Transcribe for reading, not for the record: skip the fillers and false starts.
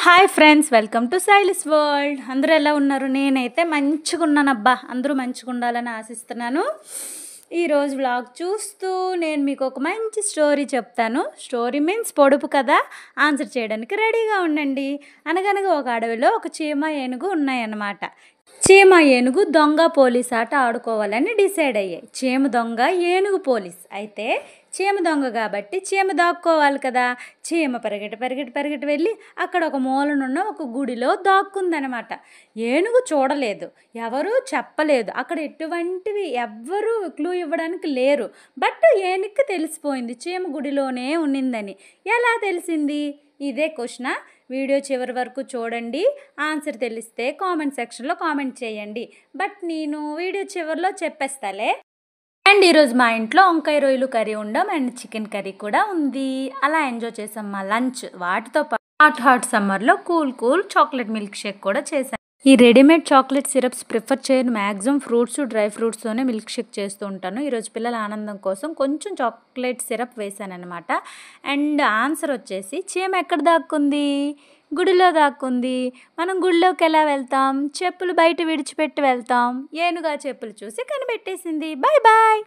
Hi friends, welcome to సైలిస్ world. అందరూ ఎలా ఉన్నారు? నేనైతే మంచిగా ఉన్నానబ్బా. అందరూ మంచిగా ఉండాలని ఆశిస్తున్నాను. ఈరోజు వ్లాగ్ చూస్తూ నేను మీకు ఒక మంచి స్టోరీ చెప్తాను. స్టోరీ మీన్స్ పొడుపు కదా, ఆన్సర్ చేయడానికి రెడీగా ఉండండి. అనగనగా ఒక అడవిలో ఒక చీమ ఏనుగు ఉన్నాయన్నమాట. చీమ ఏనుగు దొంగ పోలీస్ ఆట ఆడుకోవాలని డిసైడ్ అయ్యాయి. చీమ దొంగ, ఏనుగు పోలీస్. అయితే చీమ దొంగ కాబట్టి చీమ దాక్కోవాలి కదా. చీమ పరిగెట్టి వెళ్ళి అక్కడ ఒక మూలనున్న ఒక గుడిలో దాక్కుందనమాట. ఏనుగు చూడలేదు, ఎవరూ చెప్పలేదు, అక్కడ ఎటువంటివి ఎవ్వరూ క్లూ ఇవ్వడానికి లేరు. బట్ ఏనుగుకి తెలిసిపోయింది చీమ గుడిలోనే ఉన్నిందని. ఎలా తెలిసింది? ఇదే క్వశ్చన్. వీడియో చివరి వరకు చూడండి. ఆన్సర్ తెలిస్తే కామెంట్ సెక్షన్లో కామెంట్ చేయండి. బట్ నేను వీడియో చివరిలో చెప్పేస్తాలే. అండ్ ఈరోజు మా ఇంట్లో వంకాయ రొయ్యలు కర్రీ ఉండం అండ్ చికెన్ కర్రీ కూడా ఉంది. అలా ఎంజాయ్ చేసాం మా లంచ్. వాటితో పాటు హాట్ సమ్మర్లో కూల్ చాక్లెట్ మిల్క్ షేక్ కూడా చేశాను. ఈ రెడీమేడ్ చాక్లెట్ సిరప్స్ ప్రిఫర్ చేయను. మ్యాక్సిమం ఫ్రూట్స్, డ్రై ఫ్రూట్స్తోనే మిల్క్ షేక్ చేస్తూ ఉంటాను. ఈరోజు పిల్లల ఆనందం కోసం కొంచెం చాక్లెట్ సిరప్ వేసాను అనమాట. అండ్ ఆన్సర్ వచ్చేసి చీమ ఎక్కడ దాక్కుంది? గుడిలో దాక్కుంది. మనం గుడిలోకి ఎలా వెళ్తాం? చెప్పులు బయట విడిచిపెట్టి వెళ్తాం. ఏనుగా చెప్పులు చూసి కనిపెట్టేసింది. Bye bye.